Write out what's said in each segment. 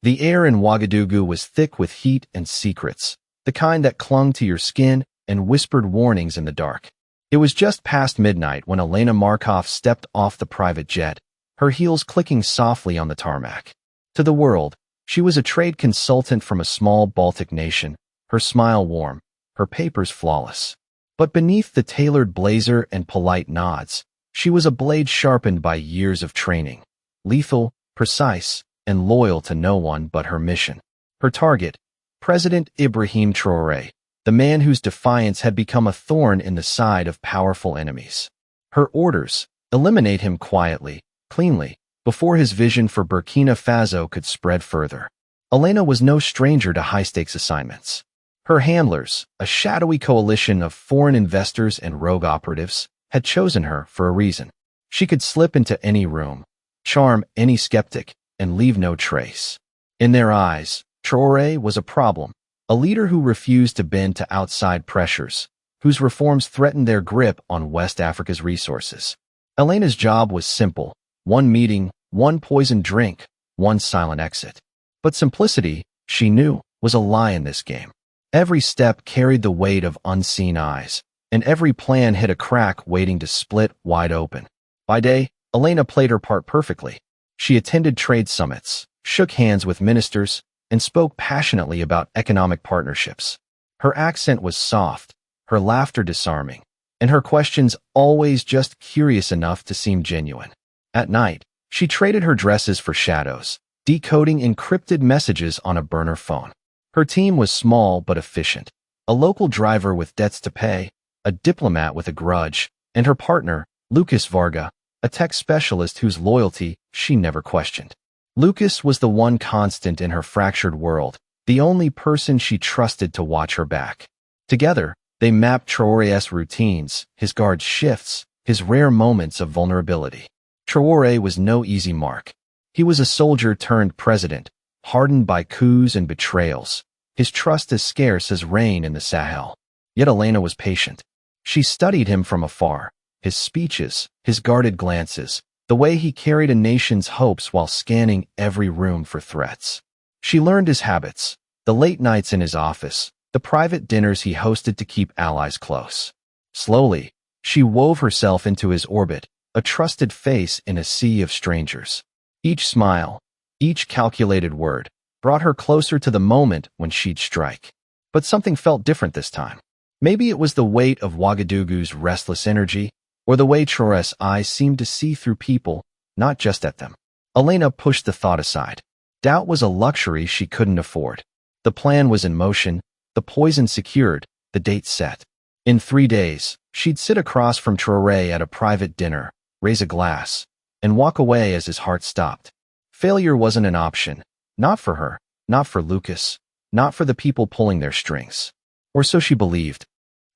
The air in Ouagadougou was thick with heat and secrets, the kind that clung to your skin and whispered warnings in the dark. It was just past midnight when Elena Markov stepped off the private jet, her heels clicking softly on the tarmac. To the world, she was a trade consultant from a small Baltic nation, her smile warm, her papers flawless. But beneath the tailored blazer and polite nods, she was a blade sharpened by years of training, lethal, precise, and loyal to no one but her mission. Her target, President Ibrahim Traoré, the man whose defiance had become a thorn in the side of powerful enemies. Her orders, eliminate him quietly, cleanly, before his vision for Burkina Faso could spread further. Elena was no stranger to high-stakes assignments. Her handlers, a shadowy coalition of foreign investors and rogue operatives, had chosen her for a reason. She could slip into any room, charm any skeptic, and leave no trace. In their eyes, Traoré was a problem, a leader who refused to bend to outside pressures, whose reforms threatened their grip on West Africa's resources. Elena's job was simple: one meeting, one poisoned drink, one silent exit. But simplicity, she knew, was a lie in this game. Every step carried the weight of unseen eyes, and every plan hid a crack waiting to split wide open. By day, Elena played her part perfectly. She attended trade summits, shook hands with ministers, and spoke passionately about economic partnerships. Her accent was soft, her laughter disarming, and her questions always just curious enough to seem genuine. At night, she traded her dresses for shadows, decoding encrypted messages on a burner phone. Her team was small but efficient: a local driver with debts to pay, a diplomat with a grudge, and her partner, Lucas Varga, a tech specialist whose loyalty she never questioned. Lucas was the one constant in her fractured world, the only person she trusted to watch her back. Together, they mapped Traoré's routines, his guard shifts, his rare moments of vulnerability. Traoré was no easy mark. He was a soldier turned president, hardened by coups and betrayals, his trust as scarce as rain in the Sahel. Yet Elena was patient. She studied him from afar, his speeches, his guarded glances, the way he carried a nation's hopes while scanning every room for threats. She learned his habits, the late nights in his office, the private dinners he hosted to keep allies close. Slowly, she wove herself into his orbit, a trusted face in a sea of strangers. Each smile, each calculated word, brought her closer to the moment when she'd strike. But something felt different this time. Maybe it was the weight of Ouagadougou's restless energy, or the way Traoré's eyes seemed to see through people, not just at them. Elena pushed the thought aside. Doubt was a luxury she couldn't afford. The plan was in motion, the poison secured, the date set. In 3 days, she'd sit across from Traoré at a private dinner, raise a glass, and walk away as his heart stopped. Failure wasn't an option. Not for her, not for Lucas, not for the people pulling their strings. Or so she believed.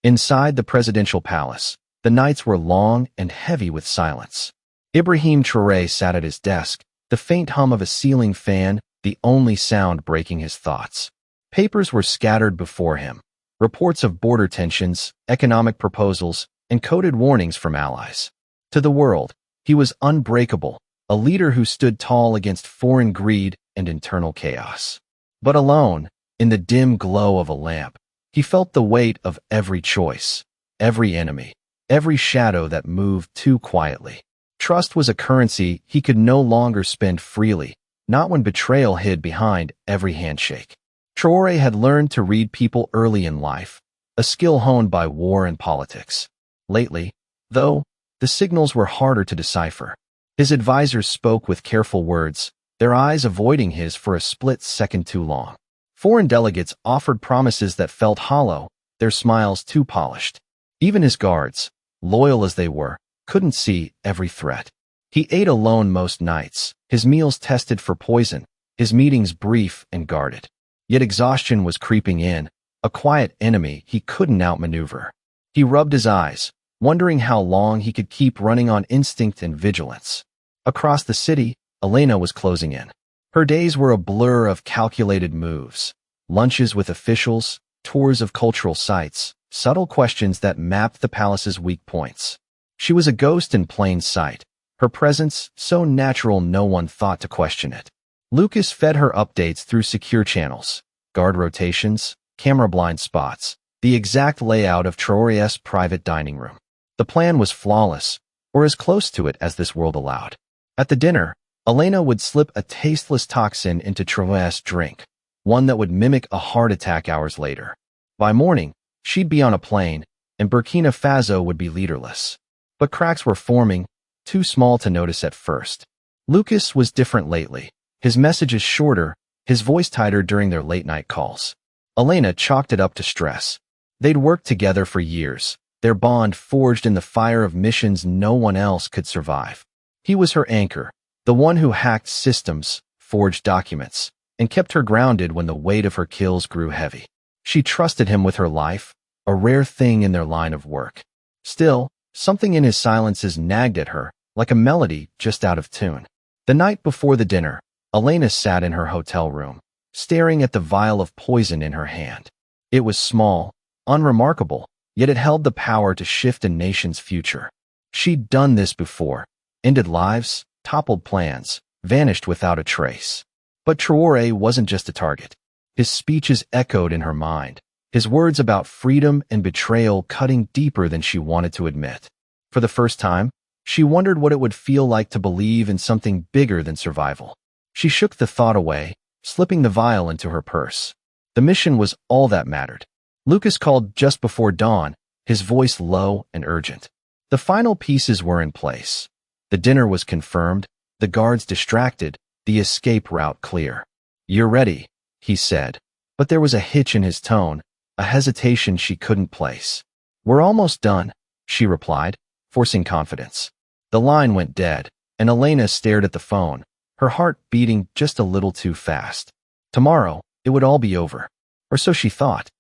Inside the presidential palace, the nights were long and heavy with silence. Ibrahim Traoré sat at his desk, the faint hum of a ceiling fan the only sound breaking his thoughts. Papers were scattered before him, reports of border tensions, economic proposals, and coded warnings from allies. To the world, he was unbreakable, a leader who stood tall against foreign greed and internal chaos. But alone, in the dim glow of a lamp, he felt the weight of every choice, every enemy, every shadow that moved too quietly. Trust was a currency he could no longer spend freely, not when betrayal hid behind every handshake. Traoré had learned to read people early in life, a skill honed by war and politics. Lately, though, the signals were harder to decipher. His advisors spoke with careful words, their eyes avoiding his for a split second too long. Foreign delegates offered promises that felt hollow, their smiles too polished. Even his guards, loyal as they were, couldn't see every threat. He ate alone most nights, his meals tested for poison, his meetings brief and guarded. Yet exhaustion was creeping in, a quiet enemy he couldn't outmaneuver. He rubbed his eyes, wondering how long he could keep running on instinct and vigilance. Across the city, Elena was closing in. Her days were a blur of calculated moves, lunches with officials, tours of cultural sites, subtle questions that mapped the palace's weak points. She was a ghost in plain sight, her presence so natural no one thought to question it. Lucas fed her updates through secure channels, guard rotations, camera blind spots, the exact layout of Traore's private dining room. The plan was flawless, or as close to it as this world allowed. At the dinner, Elena would slip a tasteless toxin into Traore's drink, one that would mimic a heart attack hours later. By morning, she'd be on a plane, and Burkina Faso would be leaderless. But cracks were forming, too small to notice at first. Lucas was different lately. His messages shorter, his voice tighter during their late-night calls. Elena chalked it up to stress. They'd worked together for years, their bond forged in the fire of missions no one else could survive. He was her anchor, the one who hacked systems, forged documents, and kept her grounded when the weight of her kills grew heavy. She trusted him with her life, a rare thing in their line of work. Still, something in his silences nagged at her, like a melody just out of tune. The night before the dinner, Elena sat in her hotel room, staring at the vial of poison in her hand. It was small, unremarkable, yet it held the power to shift a nation's future. She'd done this before, ended lives, toppled plans, vanished without a trace. But Traore wasn't just a target. His speeches echoed in her mind, his words about freedom and betrayal cutting deeper than she wanted to admit. For the first time, she wondered what it would feel like to believe in something bigger than survival. She shook the thought away, slipping the vial into her purse. The mission was all that mattered. Lucas called just before dawn, his voice low and urgent. The final pieces were in place. The dinner was confirmed, the guards distracted, the escape route clear. "You're ready," he said, but there was a hitch in his tone, a hesitation she couldn't place. "We're almost done," she replied, forcing confidence. The line went dead, and Elena stared at the phone, her heart beating just a little too fast. Tomorrow, it would all be over. Or so she thought.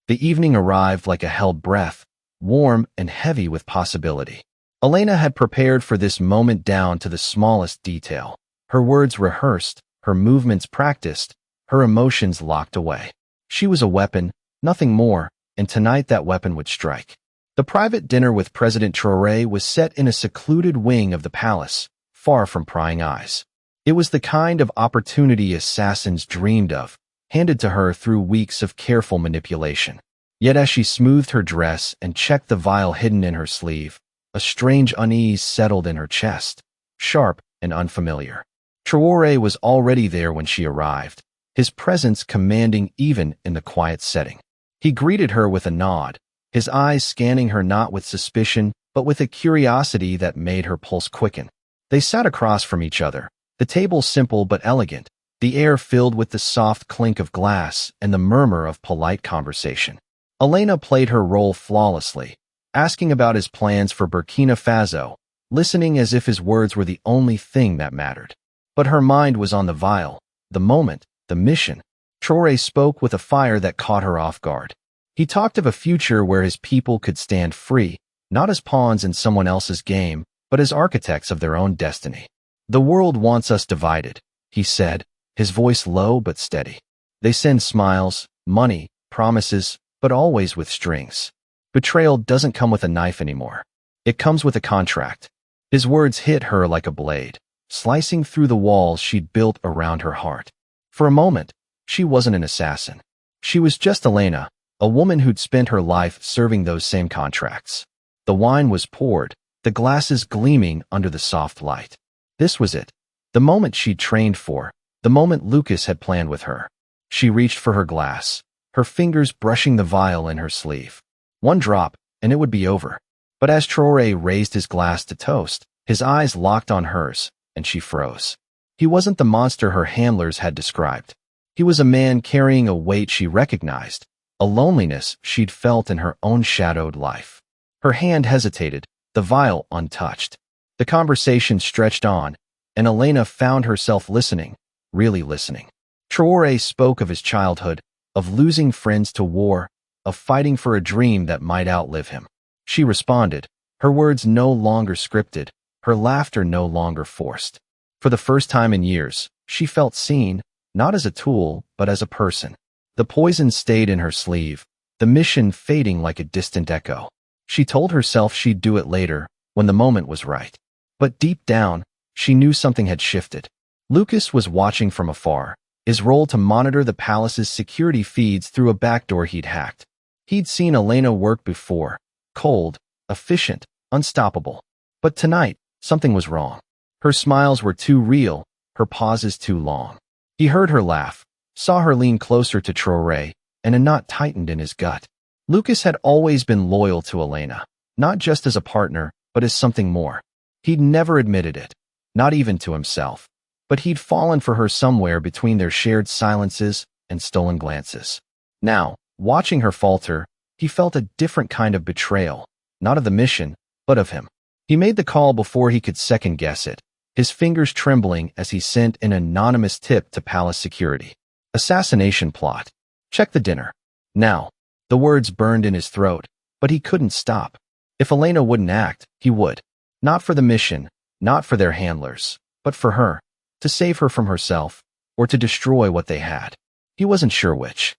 The evening arrived like a held breath, warm and heavy with possibility. Elena had prepared for this moment down to the smallest detail. Her words rehearsed, her movements practiced, her emotions locked away. She was a weapon, nothing more, and tonight that weapon would strike. The private dinner with President Traoré was set in a secluded wing of the palace, far from prying eyes. It was the kind of opportunity assassins dreamed of, handed to her through weeks of careful manipulation. Yet as she smoothed her dress and checked the vial hidden in her sleeve, a strange unease settled in her chest, sharp and unfamiliar. Traoré was already there when she arrived, his presence commanding even in the quiet setting. He greeted her with a nod, his eyes scanning her not with suspicion, but with a curiosity that made her pulse quicken. They sat across from each other, the table simple but elegant, the air filled with the soft clink of glass and the murmur of polite conversation. Elena played her role flawlessly, asking about his plans for Burkina Faso, listening as if his words were the only thing that mattered. But her mind was on the vial, the moment, the mission. Traoré spoke with a fire that caught her off guard. He talked of a future where his people could stand free, not as pawns in someone else's game, but as architects of their own destiny. "The world wants us divided," he said, his voice low but steady. "They send smiles, money, promises, but always with strings. Betrayal doesn't come with a knife anymore. It comes with a contract." His words hit her like a blade, slicing through the walls she'd built around her heart. For a moment, she wasn't an assassin. She was just Elena, a woman who'd spent her life serving those same contracts. The wine was poured, the glasses gleaming under the soft light. This was it, the moment she'd trained for, the moment Lucas had planned with her. She reached for her glass, her fingers brushing the vial in her sleeve. One drop, and it would be over. But as Traoré raised his glass to toast, his eyes locked on hers, and she froze. He wasn't the monster her handlers had described. He was a man carrying a weight she recognized, a loneliness she'd felt in her own shadowed life. Her hand hesitated, the vial untouched. The conversation stretched on, and Elena found herself listening, really listening. Traoré spoke of his childhood, of losing friends to war, of fighting for a dream that might outlive him. She responded, her words no longer scripted, her laughter no longer forced. For the first time in years, she felt seen, not as a tool, but as a person. The poison stayed in her sleeve, the mission fading like a distant echo. She told herself she'd do it later, when the moment was right. But deep down, she knew something had shifted. Lucas was watching from afar, his role to monitor the palace's security feeds through a backdoor he'd hacked. He'd seen Elena work before, cold, efficient, unstoppable. But tonight, something was wrong. Her smiles were too real, her pauses too long. He heard her laugh, saw her lean closer to Traore, and a knot tightened in his gut. Lucas had always been loyal to Elena, not just as a partner, but as something more. He'd never admitted it, not even to himself. But he'd fallen for her somewhere between their shared silences and stolen glances. Now, watching her falter, he felt a different kind of betrayal, not of the mission, but of him. He made the call before he could second-guess it, his fingers trembling as he sent an anonymous tip to palace security. Assassination plot. Check the dinner. Now. The words burned in his throat, but he couldn't stop. If Elena wouldn't act, he would. Not for the mission, not for their handlers, but for her. To save her from herself, or to destroy what they had. He wasn't sure which.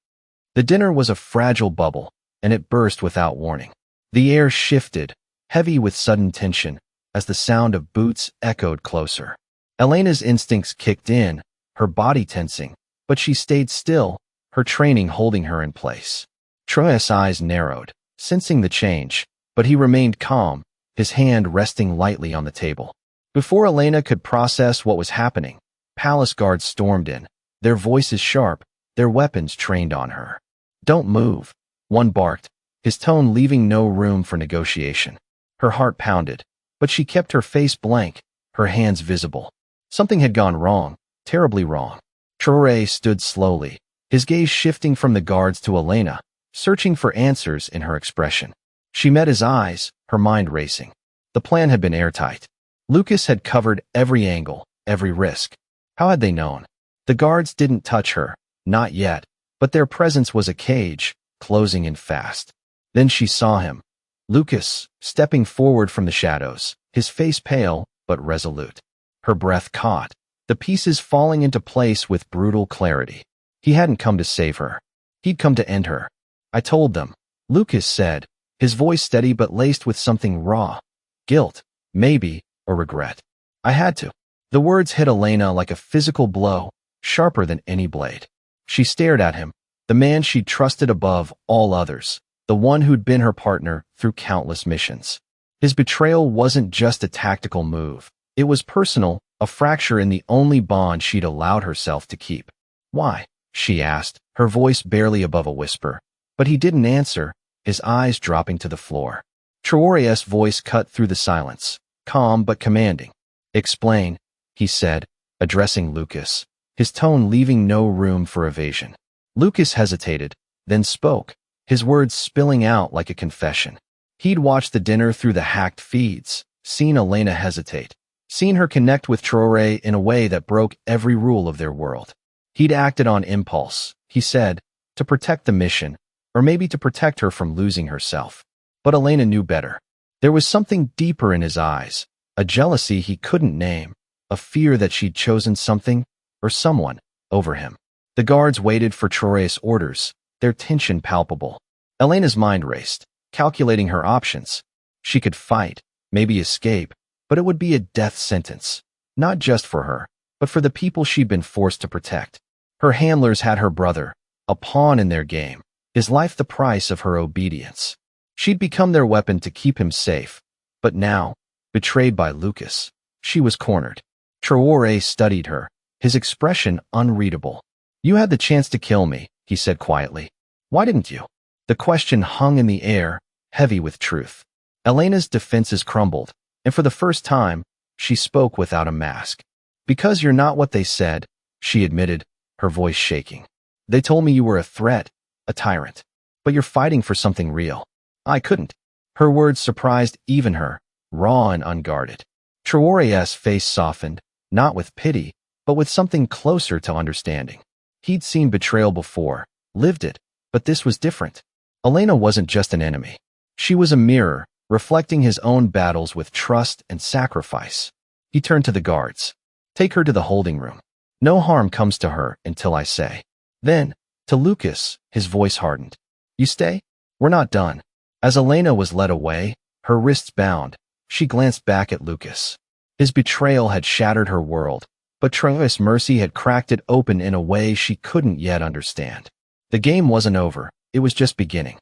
The dinner was a fragile bubble, and it burst without warning. The air shifted, heavy with sudden tension, as the sound of boots echoed closer. Elena's instincts kicked in, her body tensing, but she stayed still, her training holding her in place. Traore's eyes narrowed, sensing the change, but he remained calm, his hand resting lightly on the table. Before Elena could process what was happening, palace guards stormed in, their voices sharp, their weapons trained on her. "Don't move," one barked, his tone leaving no room for negotiation. Her heart pounded, but she kept her face blank, her hands visible. Something had gone wrong, terribly wrong. Traore stood slowly, his gaze shifting from the guards to Elena, searching for answers in her expression. She met his eyes, her mind racing. The plan had been airtight. Lucas had covered every angle, every risk. How had they known? The guards didn't touch her, not yet, but their presence was a cage, closing in fast. Then she saw him. Lucas, stepping forward from the shadows, his face pale, but resolute. Her breath caught, the pieces falling into place with brutal clarity. He hadn't come to save her. He'd come to end her. "I told them," Lucas said, his voice steady but laced with something raw. Guilt, maybe, or regret. "I had to." The words hit Elena like a physical blow, sharper than any blade. She stared at him, the man she'd trusted above all others, the one who'd been her partner through countless missions. His betrayal wasn't just a tactical move. It was personal, a fracture in the only bond she'd allowed herself to keep. "Why?" she asked, her voice barely above a whisper. But he didn't answer, his eyes dropping to the floor. Traore's voice cut through the silence, calm but commanding. "Explain," he said, addressing Lucas, his tone leaving no room for evasion. Lucas hesitated, then spoke, his words spilling out like a confession. He'd watched the dinner through the hacked feeds, seen Elena hesitate, seen her connect with Traore in a way that broke every rule of their world. He'd acted on impulse, he said, to protect the mission, or maybe to protect her from losing herself. But Elena knew better. There was something deeper in his eyes, a jealousy he couldn't name, a fear that she'd chosen something, or someone, over him. The guards waited for Traore's orders, their tension palpable. Elena's mind raced, calculating her options. She could fight, maybe escape, but it would be a death sentence, not just for her, but for the people she'd been forced to protect. Her handlers had her brother, a pawn in their game, his life the price of her obedience. She'd become their weapon to keep him safe, but now, betrayed by Lucas, she was cornered. Traore studied her, his expression unreadable. "You had the chance to kill me," he said quietly. "Why didn't you?" The question hung in the air, heavy with truth. Elena's defenses crumbled, and for the first time, she spoke without a mask. "Because you're not what they said," she admitted, her voice shaking. "They told me you were a threat, a tyrant. But you're fighting for something real. I couldn't." Her words surprised even her, raw and unguarded. Traore's face softened, not with pity, but with something closer to understanding. He'd seen betrayal before, lived it, but this was different. Elena wasn't just an enemy. She was a mirror, reflecting his own battles with trust and sacrifice. He turned to the guards. "Take her to the holding room. No harm comes to her until I say." Then, to Lucas, his voice hardened. "You stay? We're not done." As Elena was led away, her wrists bound, she glanced back at Lucas. His betrayal had shattered her world, But Traore's mercy had cracked it open in a way she couldn't yet understand. The game wasn't over, it was just beginning.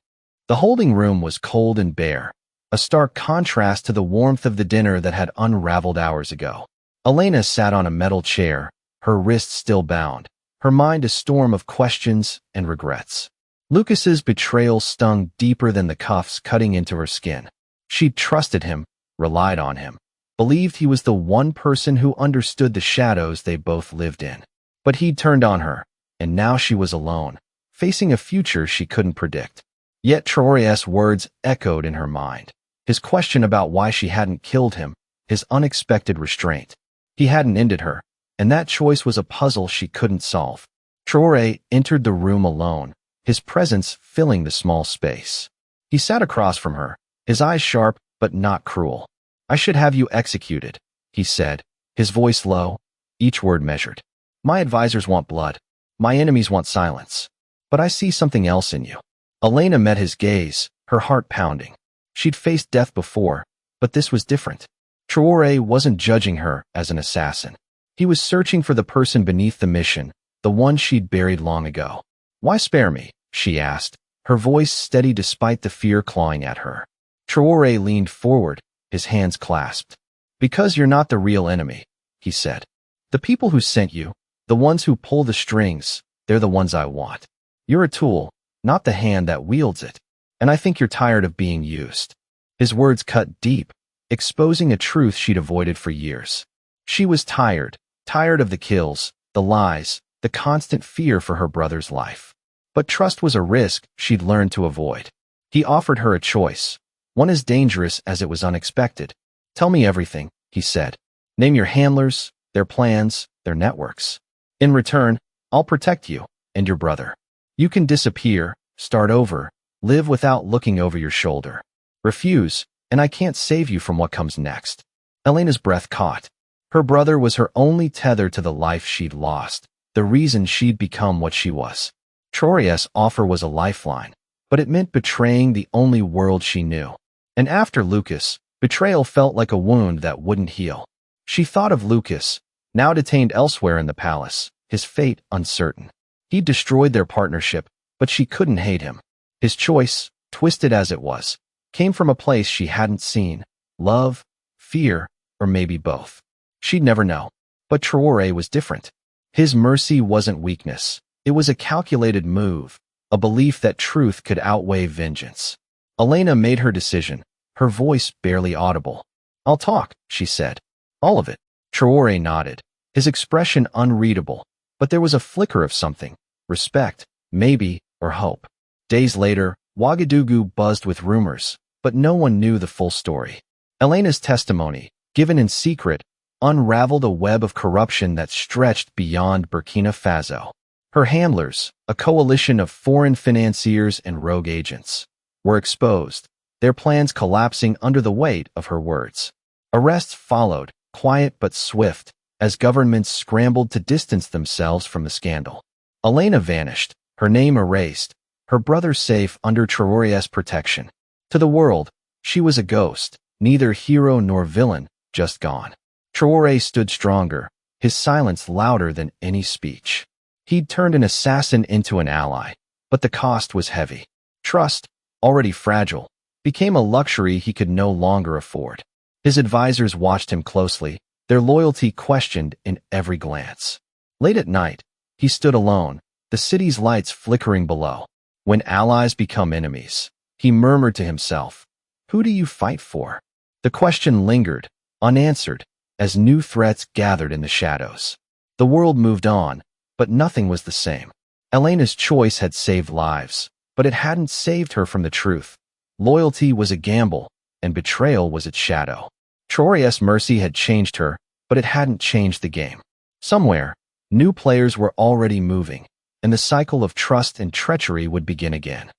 The holding room was cold and bare, a stark contrast to the warmth of the dinner that had unraveled hours ago. Elena sat on a metal chair, her wrists still bound, her mind a storm of questions and regrets. Lucas's betrayal stung deeper than the cuffs cutting into her skin. She'd trusted him, relied on him, believed he was the one person who understood the shadows they both lived in. But he'd turned on her, and now she was alone, facing a future she couldn't predict. Yet Traore's words echoed in her mind. His question about why she hadn't killed him, his unexpected restraint. He hadn't ended her, and that choice was a puzzle she couldn't solve. Traore entered the room alone, his presence filling the small space. He sat across from her, his eyes sharp but not cruel. "I should have you executed," he said, his voice low, each word measured. "My advisors want blood. My enemies want silence. But I see something else in you." Elena met his gaze, her heart pounding. She'd faced death before, but this was different. Traore wasn't judging her as an assassin. He was searching for the person beneath the mission, the one she'd buried long ago. "Why spare me?" she asked, her voice steady despite the fear clawing at her. Traore leaned forward, his hands clasped. "Because you're not the real enemy," he said. "The people who sent you, the ones who pull the strings, they're the ones I want. You're a tool, not the hand that wields it. And I think you're tired of being used." His words cut deep, exposing a truth she'd avoided for years. She was tired of the kills, the lies, the constant fear for her brother's life. But trust was a risk she'd learned to avoid. He offered her a choice, one as dangerous as it was unexpected. "Tell me everything," he said. "Name your handlers, their plans, their networks. In return, I'll protect you and your brother. You can disappear, start over, live without looking over your shoulder. Refuse, and I can't save you from what comes next." Elena's breath caught. Her brother was her only tether to the life she'd lost, the reason she'd become what she was. Traore's offer was a lifeline, but it meant betraying the only world she knew. And after Lucas, betrayal felt like a wound that wouldn't heal. She thought of Lucas, now detained elsewhere in the palace, his fate uncertain. He'd destroyed their partnership, but she couldn't hate him. His choice, twisted as it was, came from a place she hadn't seen: love, fear, or maybe both. She'd never know. But Traore was different. His mercy wasn't weakness. It was a calculated move, a belief that truth could outweigh vengeance. Elena made her decision, her voice barely audible. "I'll talk," she said. "All of it." Traore nodded, his expression unreadable, but there was a flicker of something: respect, maybe, or hope. Days later, Ouagadougou buzzed with rumors, but no one knew the full story. Elena's testimony, given in secret, unraveled a web of corruption that stretched beyond Burkina Faso. Her handlers, a coalition of foreign financiers and rogue agents, were exposed, their plans collapsing under the weight of her words. Arrests followed, quiet but swift, as governments scrambled to distance themselves from the scandal. Elena vanished, her name erased, her brother safe under Traore's protection. To the world, she was a ghost, neither hero nor villain, just gone. Traore stood stronger, his silence louder than any speech. He'd turned an assassin into an ally, but the cost was heavy. Trust, already fragile, became a luxury he could no longer afford. His advisors watched him closely, their loyalty questioned in every glance. Late at night, he stood alone, the city's lights flickering below. When allies become enemies, he murmured to himself, "Who do you fight for?" The question lingered, unanswered, as new threats gathered in the shadows. The world moved on, but nothing was the same. Elena's choice had saved lives, but it hadn't saved her from the truth. Loyalty was a gamble, and betrayal was its shadow. Traore's mercy had changed her, but it hadn't changed the game. Somewhere, new players were already moving, and the cycle of trust and treachery would begin again.